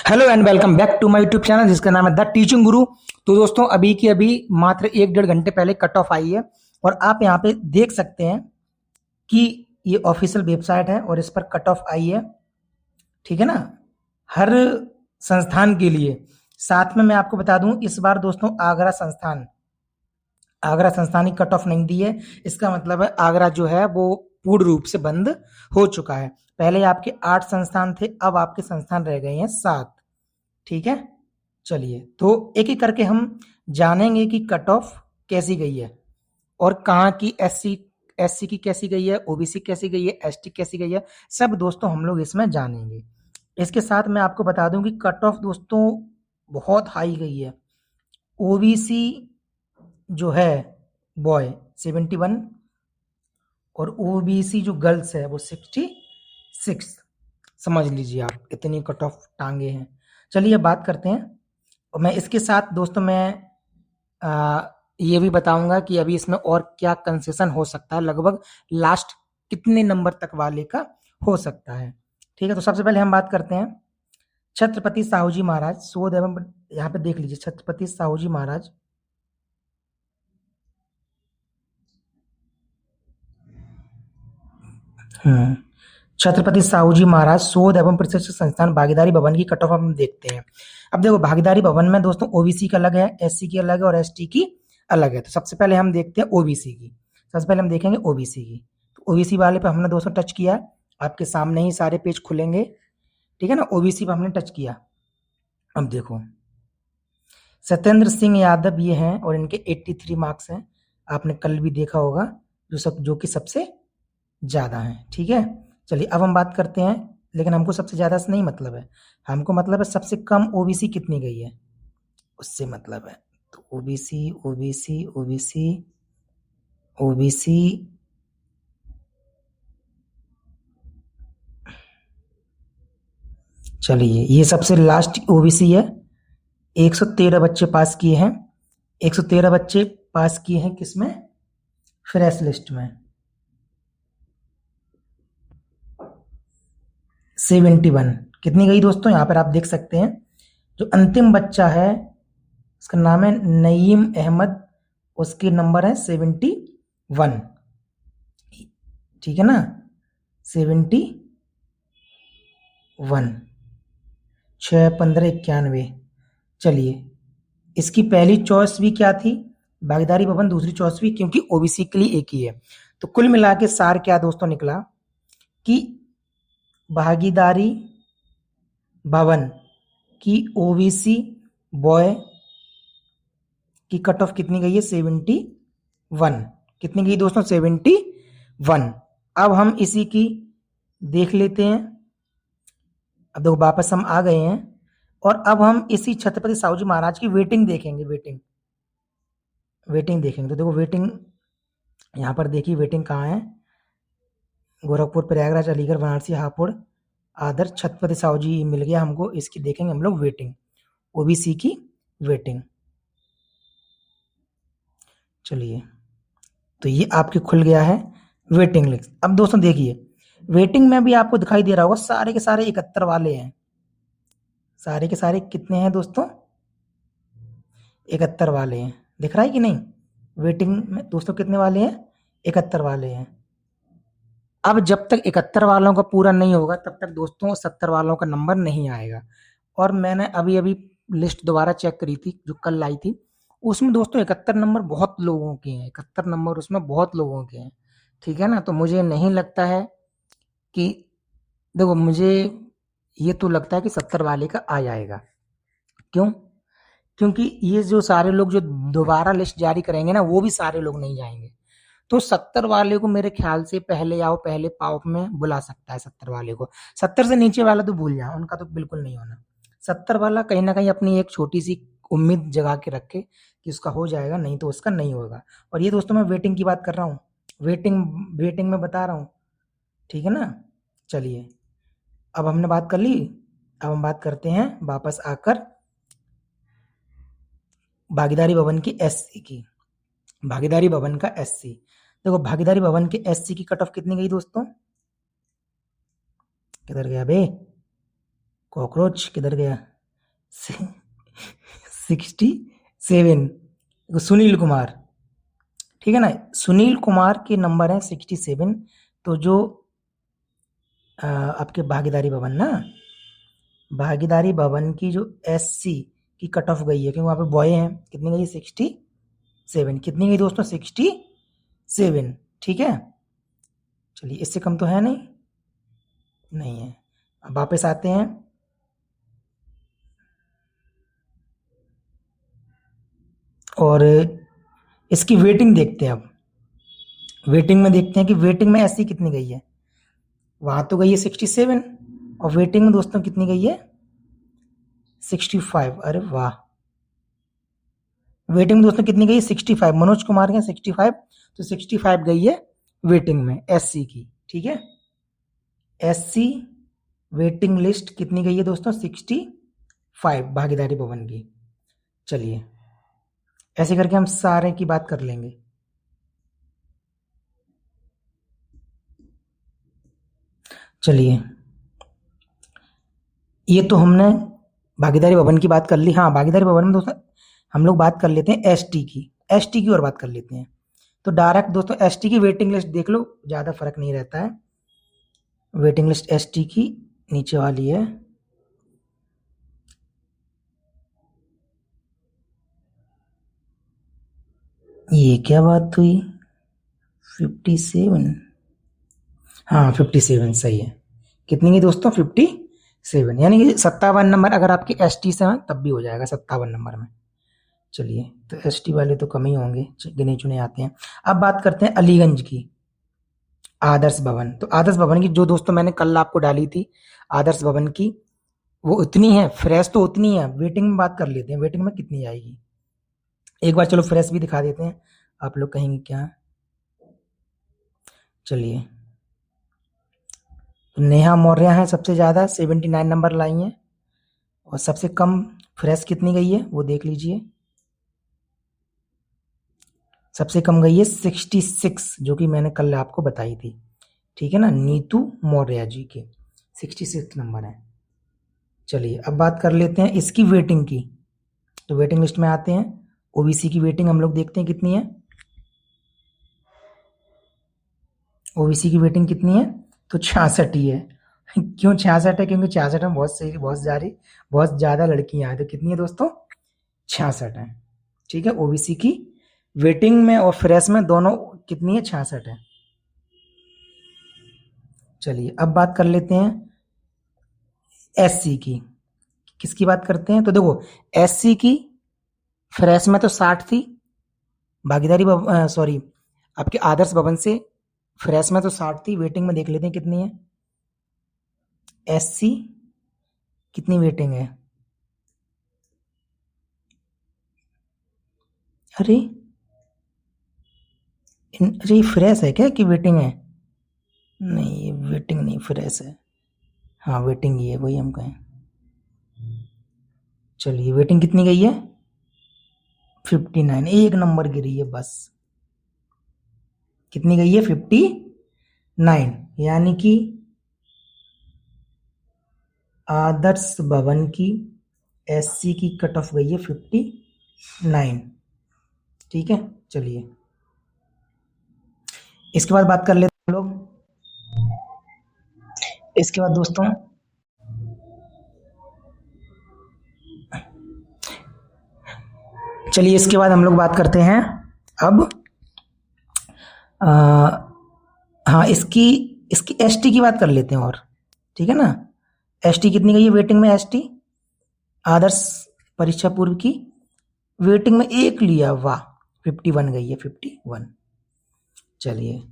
Hello and welcome back to my YouTube channel जिसका नाम है द टीचिंग गुरु। तो दोस्तों अभी की अभी मात्र 1-1.5 घंटे पहले कट ऑफ आई है और आप यहाँ पे देख सकते हैं कि ये ऑफिशियल वेबसाइट है और इस पर कट ऑफ आई है। ठीक है ना, हर संस्थान के लिए। साथ में मैं आपको बता दूं, इस बार दोस्तों आगरा संस्थान की कट ऑफ नहीं दी है। इसका मतलब है आगरा जो है वो पूर्ण रूप से बंद हो चुका है। पहले आपके 8 संस्थान थे, अब आपके संस्थान रह गए हैं 7। ठीक है, चलिए तो एक एक करके हम जानेंगे कि कट ऑफ कैसी गई है और कहाँ की एससी की कैसी गई है, ओबीसी कैसी गई है, एसटी कैसी गई है, सब दोस्तों हम लोग इसमें जानेंगे। इसके साथ मैं आपको बता दूं कि कट ऑफ दोस्तों बहुत हाई गई है। ओबीसी जो है बॉय 71 और ओबीसी जो गर्ल्स है वो 66। समझ लीजिए आप, इतनी कट ऑफ टांगे हैं। चलिए बात करते हैं। और मैं इसके साथ दोस्तों ये भी बताऊंगा कि अभी इसमें और क्या कंसेशन हो सकता है, लगभग लास्ट कितने नंबर तक वाले का हो सकता है। ठीक है, तो सबसे पहले हम बात करते हैं छत्रपति साहू जी महाराज शोध एवं, यहाँ पे देख लीजिए छत्रपति साहू जी महाराज छत्रपति साहू जी महाराज शोध एवं प्रशिक्षण संस्थान भागीदारी भवन की कट ऑफ हम देखते हैं। अब देखो भागीदारी भवन में दोस्तों ओबीसी का अलग है, एससी की अलग है और एसटी की अलग है। तो सबसे पहले हम देखते हैं ओबीसी की। सबसे पहले हम देखेंगे ओबीसी की। तो ओबीसी वाले पे हमने दोस्तों टच किया, आपके सामने ही सारे पेज खुलेंगे। ठीक है ना, ओबीसी पे हमने टच किया। अब देखो सत्येंद्र सिंह यादव ये हैं और इनके 83 मार्क्स हैं। आपने कल भी देखा होगा, जो कि सबसे ज्यादा है। ठीक है, चलिए अब हम बात करते हैं, लेकिन हमको सबसे ज्यादा से नहीं मतलब है, हमको मतलब है सबसे कम ओबीसी कितनी गई है उससे मतलब है। तो ओबीसी ओबीसी ओबीसी ओबीसी चलिए ये सबसे लास्ट ओबीसी है। 113 बच्चे पास किए हैं। 113 बच्चे पास किए हैं किसमें, फ्रेश लिस्ट में। 71 कितनी गई दोस्तों, यहाँ पर आप देख सकते हैं। जो अंतिम बच्चा है उसका नाम है नईम अहमद, उसके नंबर है 71। ठीक है ना, 71, 6, 15, 91। चलिए इसकी पहली चॉइस भी क्या थी, भागीदारी भवन, दूसरी चॉइस भी, क्योंकि ओबीसी के लिए एक ही है। तो कुल मिला के सार क्या दोस्तों निकला कि भागीदारी भवन की ओबीसी बॉय की कट ऑफ कितनी गई है, 71। कितनी गई दोस्तों, 71। अब हम इसी की देख लेते हैं। अब देखो वापस हम आ गए हैं और अब हम इसी छत्रपति साहू जी महाराज की वेटिंग देखेंगे। वेटिंग देखेंगे। तो देखो वेटिंग यहाँ पर देखिए, वेटिंग कहाँ है, गोरखपुर, प्रयागराज, अलीगढ़, वाराणसी, हापुड़, आदर, छत्रपति साहू जी मिल गया हमको। इसकी देखेंगे हम लोग वेटिंग, ओबीसी की वेटिंग। चलिए तो ये आपके खुल गया है वेटिंग लिस्ट। अब दोस्तों देखिए वेटिंग में भी आपको दिखाई दे रहा होगा सारे के सारे 71 वाले हैं। सारे के सारे कितने हैं दोस्तों, 71 वाले हैं। दिख रहा है कि नहीं, वेटिंग में दोस्तों कितने वाले हैं, 71 वाले हैं। अब जब तक 71 वालों का पूरा नहीं होगा तब तक दोस्तों 70 वालों का नंबर नहीं आएगा। और मैंने अभी अभी लिस्ट दोबारा चेक करी थी जो कल आई थी, उसमें दोस्तों 71 नंबर बहुत लोगों के हैं, 71 नंबर उसमें बहुत लोगों के हैं। ठीक है ना, तो मुझे नहीं लगता है कि, देखो मुझे ये तो लगता है कि 70 वाले का आ जाएगा। क्यों, क्योंकि ये जो सारे लोग जो दोबारा लिस्ट जारी करेंगे ना, वो भी सारे लोग नहीं जाएंगे। तो 70 वाले को मेरे ख्याल से पहले आओ पहले पाओ में बुला सकता है। 70 वाले को, 70 से नीचे वाला तो भूल जाओ, उनका तो बिल्कुल नहीं होना। 70 वाला कहीं ना कहीं अपनी एक छोटी सी उम्मीद जगा के रखे कि उसका हो जाएगा, नहीं तो उसका नहीं होगा। और ये दोस्तों मैं वेटिंग की बात कर रहा हूँ, वेटिंग में बता रहा हूँ। ठीक है ना, चलिए अब हमने बात कर ली। अब हम बात करते हैं वापस आकर भागीदारी भवन की एससी की। भागीदारी भवन का एससी, देखो भागीदारी भवन के एससी की कट ऑफ कितनी गई दोस्तों, किधर गया बे कॉकरोच, किधर गया, 67, सुनील कुमार, ठीक है ना, सुनील कुमार के नंबर है 67। तो जो आपके भागीदारी भवन ना, भागीदारी भवन की जो SC की कट ऑफ गई है, क्योंकि वहां पे बॉय है, कितनी गई? 67। कितनी गई दोस्तों? 67, ठीक है। चलिए, इससे कम तो है नहीं, नहीं है। अब वापस आते हैं, और इसकी वेटिंग देखते हैं। अब वेटिंग में देखते हैं कि वेटिंग में SC कितनी गई है। वहां तो गई है 67, और वेटिंग में दोस्तों कितनी गई है? 65। अरे वाह, वेटिंग में दोस्तों कितनी गई है? 65। मनोज कुमार के 65, तो 65 गई है वेटिंग में SC की, ठीक है। SC वेटिंग लिस्ट कितनी गई है दोस्तों? 65 भागीदारी भवन की। चलिए, ऐसे करके हम सारे की बात कर लेंगे। चलिए, ये तो हमने भागीदारी भवन की बात कर ली। हाँ, भागीदारी भवन में दोस्तों हम लोग बात कर लेते हैं ST की, ST की और बात कर लेते हैं। तो डायरेक्ट दोस्तों ST की वेटिंग लिस्ट देख लो, ज्यादा फर्क नहीं रहता है। वेटिंग लिस्ट ST की नीचे वाली है, ये क्या बात हुई? 57, हाँ 57 सही है। कितनी की दोस्तों? 57, यानी कि 57 नंबर अगर आपके ST से हैं तब भी हो जाएगा 57 नंबर में। चलिए, तो ST वाले तो कम ही होंगे, गिने चुने आते हैं। अब बात करते हैं अलीगंज की, आदर्श भवन। तो आदर्श भवन की जो दोस्तों मैंने कल आपको डाली थी, आदर्श भवन की, वो उतनी है, फ्रेश तो उतनी है। वेटिंग में बात कर लेते हैं, वेटिंग में कितनी आएगी एक बार। चलो फ्रेश भी दिखा देते हैं, आप लोग कहेंगे क्या। चलिए, तो नेहा मौर्य है सबसे ज्यादा, 79 नंबर लाई है, और सबसे कम फ्रेश कितनी गई है वो देख लीजिए। सबसे कम गई है 66, जो कि मैंने कल आपको बताई थी, ठीक है ना, नीतू मौर्य जी के 66 नंबर है। चलिए, अब बात कर लेते हैं इसकी वेटिंग की। तो वेटिंग लिस्ट में आते हैं, OBC की वेटिंग हम लोग देखते हैं कितनी है। OBC की वेटिंग कितनी है? तो 66 ही है। क्यों 66 है? क्योंकि 66 में बहुत सही, बहुत ज्यादा लड़कियां हैं। तो कितनी है दोस्तों? 66 है, ठीक है। OBC की वेटिंग में और फ्रेश में दोनों कितनी है? 66 है। चलिए, अब बात कर लेते हैं SC की। किसकी बात करते हैं? तो देखो, SC की फ्रेश में तो 60 थी, भागीदारी सॉरी, आपके आदर्श भवन से फ्रेश में तो 60 थी। वेटिंग में देख लेते हैं कितनी है। SC कितनी वेटिंग है? अरे, अरे फ्रेश है क्या कि वेटिंग है? नहीं, वेटिंग नहीं, फ्रेश है। हाँ, वेटिंग ही है, वही हम कहें। चलिए, वेटिंग कितनी गई है? 59, एक नंबर गिरी है बस। कितनी गई है? 59, यानी कि आदर्श भवन की SC की कट ऑफ गई है 59, ठीक है। चलिए, इसके बाद बात कर लेते हैं हम लोग। इसके बाद दोस्तों चलिए, इसके बाद हम लोग बात करते हैं अब, आ, हाँ, इसकी इसकी ST की बात कर लेते हैं, और ठीक है ना। ST कितनी गई है वेटिंग में? ST आदर्श परीक्षा पूर्व की वेटिंग में एक लिया, वाह, 51 गई है, 51। चलिए,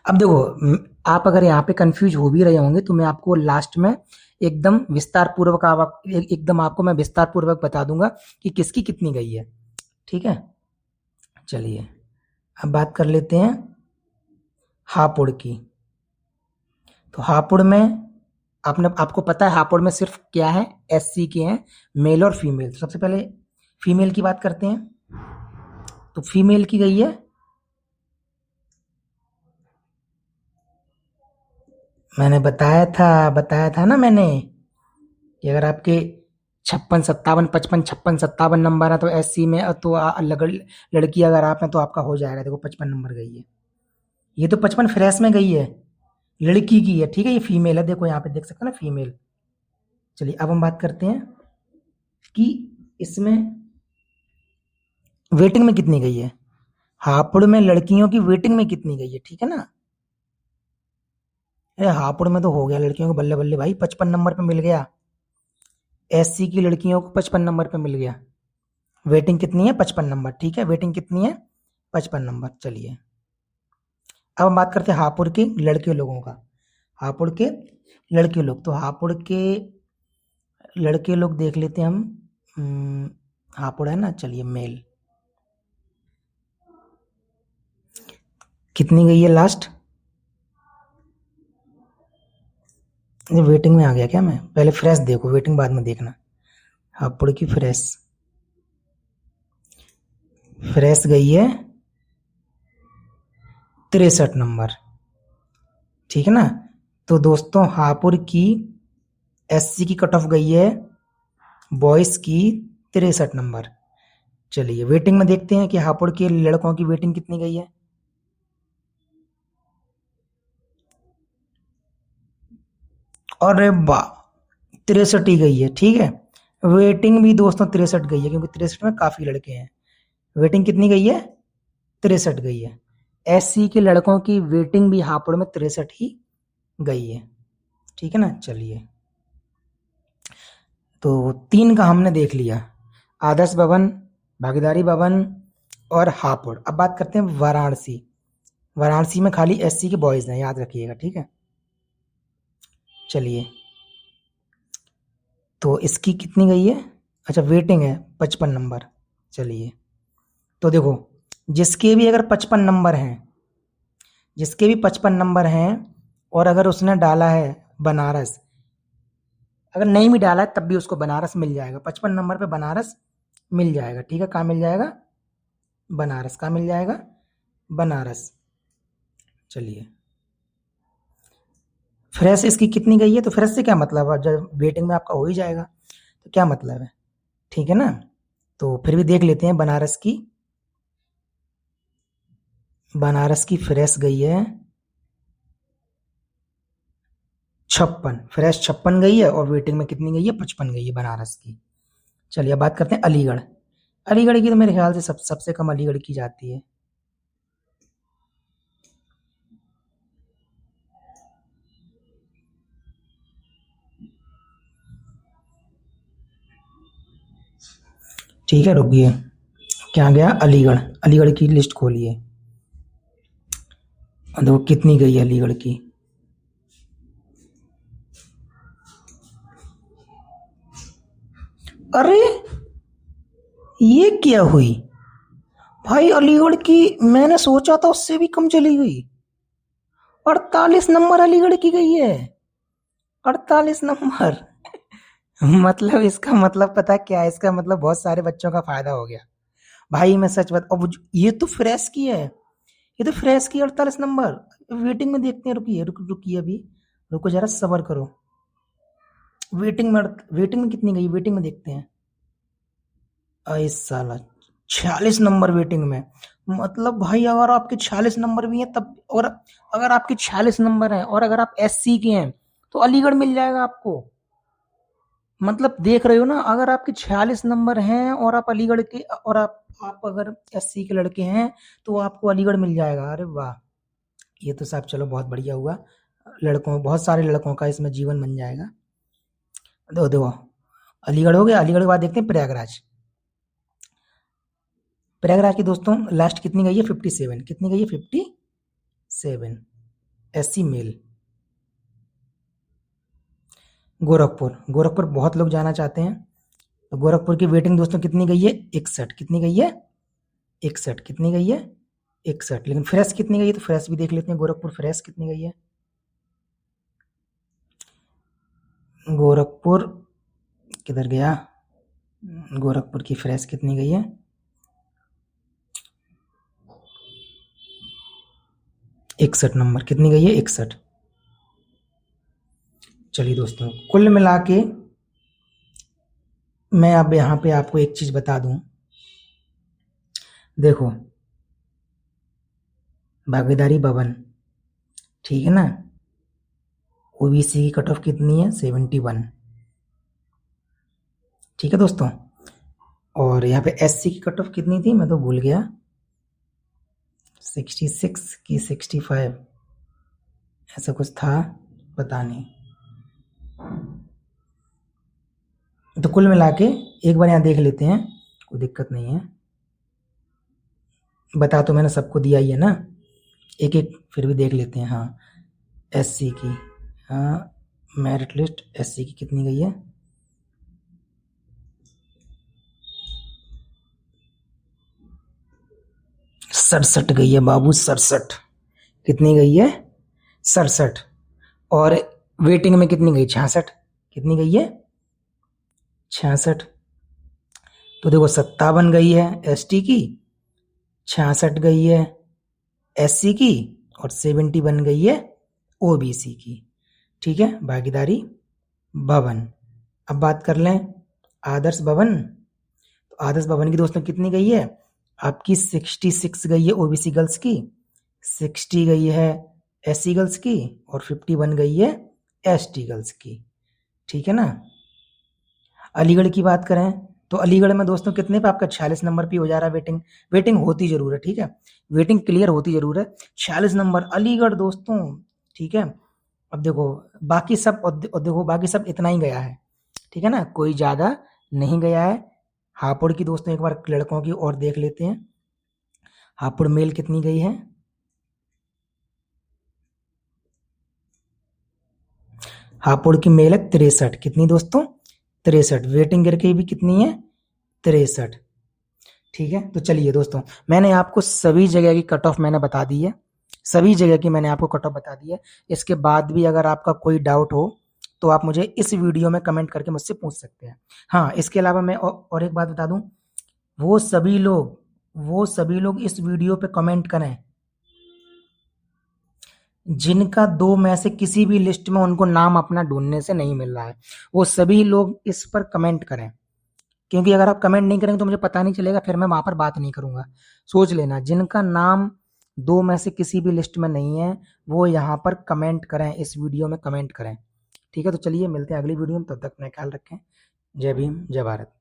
अब देखो, आप अगर यहाँ पे कंफ्यूज हो भी रहे होंगे तो मैं आपको लास्ट में एकदम विस्तार पूर्वक एकदम आपको मैं विस्तार पूर्वक बता दूंगा कि किसकी कितनी गई है, ठीक है। चलिए, अब बात कर लेते हैं हापुड़ की। तो हापुड़ में आपको पता है हापुड़ में सिर्फ क्या है? SC के हैं, मेल और फीमेल। तो सबसे पहले फीमेल की बात करते हैं। तो फीमेल की गई है, मैंने बताया था ना मैंने, कि अगर आपके 56, 57, 55, 56, 57 नंबर है तो एससी में तो अलग लड़की अगर आप हैं तो आपका हो जाएगा। देखो 55 नंबर गई है, ये तो 55 फ्रेश में गई है, लड़की की है, ठीक है, ये फीमेल है, देखो यहाँ पे देख सकते हैं ना, फीमेल। चलिए अब हम बात करते हैं कि इसमें वेटिंग में कितनी गई है, हापुड़ में लड़कियों की वेटिंग में कितनी गई है, ठीक है ना। अरे हापुड़ में तो हो गया लड़कियों को, बल्ले बल्ले भाई, 55 नंबर पे मिल गया। एससी की लड़कियों को 55 नंबर पे मिल गया। वेटिंग कितनी है, 55 नंबर, ठीक है, वेटिंग कितनी है, 55 नंबर। चलिए अब हम बात करते हैं हापुड़ के लड़के लोगों का। हापुड़ के लड़के लोग, तो हापुड़ के लड़के लोग देख लेते हैं हम। हापुड़ है ना, चलिए मेल कितनी गई है लास्ट, ये वेटिंग में आ गया क्या, मैं पहले फ्रेश देखो, वेटिंग बाद में देखना। हापुड़ की फ्रेश, फ्रेश गई है 63 नंबर, ठीक है ना। तो दोस्तों हापुड़ की एससी की कट ऑफ गई है बॉयज की 63 नंबर। चलिए वेटिंग में देखते हैं कि हापुड़ के लड़कों की वेटिंग कितनी गई है। अरे वाह, 63 ही गई है, ठीक है। वेटिंग भी दोस्तों 63 गई है, क्योंकि 63 में काफी लड़के हैं। वेटिंग कितनी गई है, 63 गई है। एससी के लड़कों की वेटिंग भी हापुड़ में 63 ही गई है, ठीक है ना। चलिए तो 3 का हमने देख लिया, आदर्श भवन, भागीदारी भवन और हापुड़। अब बात करते हैं वाराणसी। वाराणसी में खाली एससी के बॉयज हैं, याद रखिएगा, ठीक है। चलिए तो इसकी कितनी गई है, अच्छा वेटिंग है 55 नंबर। चलिए तो देखो, जिसके भी अगर 55 नंबर हैं, जिसके भी 55 नंबर हैं, और अगर उसने डाला है बनारस, अगर नहीं भी डाला है तब भी उसको बनारस मिल जाएगा, 55 नंबर पे बनारस मिल जाएगा, ठीक है। कहाँ मिल जाएगा, बनारस। कहाँ मिल जाएगा, बनारस। चलिए फ्रेश इसकी कितनी गई है, तो फ्रेश से क्या मतलब है, जब वेटिंग में आपका हो ही जाएगा तो क्या मतलब है, ठीक है ना। तो फिर भी देख लेते हैं बनारस की। बनारस की फ्रेश गई है 56, फ्रेश 56 गई है, और वेटिंग में कितनी गई है, 55 गई है बनारस की। चलिए अब बात करते हैं अलीगढ़। अलीगढ़ की तो मेरे ख्याल से सबसे कम अलीगढ़ की जाती है। ठीक है रुकिए, क्या गया, अलीगढ़। अलीगढ़ की लिस्ट खोलिए, देखो कितनी गई है अलीगढ़ की। अरे ये क्या हुई भाई, अलीगढ़ की मैंने सोचा था उससे भी कम चली गई। 48 नंबर अलीगढ़ की गई है, 48 नंबर। मतलब इसका मतलब पता क्या है, इसका मतलब बहुत सारे बच्चों का फायदा हो गया भाई, मैं सच बता। अब ये तो फ्रेश की है, ये तो फ्रेश की 48 नंबर। वेटिंग में देखते हैं, रुकिए रुकिए अभी, रुको जरा सबर करो। वेटिंग में कितनी गई, वेटिंग में देखते हैं। इस साल 46 नंबर वेटिंग में, मतलब भाई अगर आपके 46 नंबर भी हैं तब, और अगर आपके 46 नंबर हैं और अगर आप एससी के हैं तो अलीगढ़ मिल जाएगा आपको। मतलब देख रहे हो ना, अगर आपके 46 नंबर हैं और आप अलीगढ़ के, और आप अगर एससी के लड़के हैं तो आपको अलीगढ़ मिल जाएगा। अरे वाह, ये तो साहब चलो बहुत बढ़िया हुआ, लड़कों, बहुत सारे लड़कों का इसमें जीवन बन जाएगा। देखो देखो, अलीगढ़ हो गया। अलीगढ़ के बाद देखते हैं प्रयागराज। प्रयागराज की दोस्तों लास्ट कितनी गई है, 57। कितनी गई है, 57, एससी मेल। गोरखपुर, गोरखपुर बहुत लोग जाना चाहते हैं, तो गोरखपुर की वेटिंग दोस्तों कितनी गई है, 61। कितनी गई है, 61। कितनी गई है, 61। लेकिन फ्रेश कितनी गई है, तो फ्रेश भी देख लेते हैं, गोरखपुर फ्रेश कितनी गई है। गोरखपुर किधर गया, गोरखपुर की फ्रेश कितनी गई है, 61 नंबर। कितनी गई है, 61। चलिए दोस्तों कुल मिला के मैं अब यहाँ पे आपको एक चीज बता दूं, देखो भागीदारी भवन, ठीक है ना, ओबीसी की कट ऑफ कितनी है 71, ठीक है दोस्तों। और यहाँ पे एससी की कट ऑफ कितनी थी मैं तो भूल गया, 66 की 65 ऐसा कुछ था, पता नहीं। तो कुल मिला के एक बार यहाँ देख लेते हैं, कोई दिक्कत नहीं है, बता तो मैंने सबको दिया ही है ना, एक एक फिर भी देख लेते हैं। हाँ एससी की, हाँ मेरिट लिस्ट एससी की कितनी गई है, 67 गई है बाबू, 67 कितनी गई है, 67। और वेटिंग में कितनी गई, 66, कितनी गई है 66। तो देखो 57 गई है एसटी की, 66 गई है एससी की, और 70 बन गई है ओबीसी की, ठीक है। भागीदारी भवन, अब बात कर लें आदर्श भवन, तो आदर्श भवन की दोस्तों कितनी गई है आपकी, 66 गई है ओबीसी गर्ल्स की, 60 गई है एससी गर्ल्स की, और 51 गई है एसटी गर्ल्स की, ठीक है ना। अलीगढ़ की बात करें तो अलीगढ़ में दोस्तों कितने पे आपका 46 नंबर पे हो जा रहा है वेटिंग, वेटिंग होती जरूर है, ठीक है, वेटिंग क्लियर होती जरूर है, 46 नंबर अलीगढ़ दोस्तों, ठीक है। अब देखो बाकी सब, और देखो बाकी सब इतना ही गया है, ठीक है ना, कोई ज्यादा नहीं गया है। हापुड़ की दोस्तों एक बार लड़कों की और देख लेते हैं, हापुड़ मेल कितनी गई है, हापुड़ की मेल है 63, कितनी दोस्तों 63, वेटिंग करके भी कितनी है 63, ठीक है। तो चलिए दोस्तों मैंने आपको सभी जगह की कट ऑफ मैंने बता दी है, सभी जगह की मैंने आपको कट ऑफ बता दी है। इसके बाद भी अगर आपका कोई डाउट हो तो आप मुझे इस वीडियो में कमेंट करके मुझसे पूछ सकते हैं। हाँ इसके अलावा मैं और एक बात बता दूं, वो सभी लोग इस वीडियो पे कमेंट करें जिनका दो में से किसी भी लिस्ट में उनको नाम अपना ढूंढने से नहीं मिल रहा है, वो सभी लोग इस पर कमेंट करें, क्योंकि अगर आप कमेंट नहीं करेंगे तो मुझे पता नहीं चलेगा, फिर मैं वहां पर बात नहीं करूंगा। सोच लेना जिनका नाम दो में से किसी भी लिस्ट में नहीं है वो यहाँ पर कमेंट करें, इस वीडियो में कमेंट करें, ठीक है। तो चलिए मिलते हैं अगली वीडियो में, तब तक अपना ख्याल रखें। जय भीम जय भारत।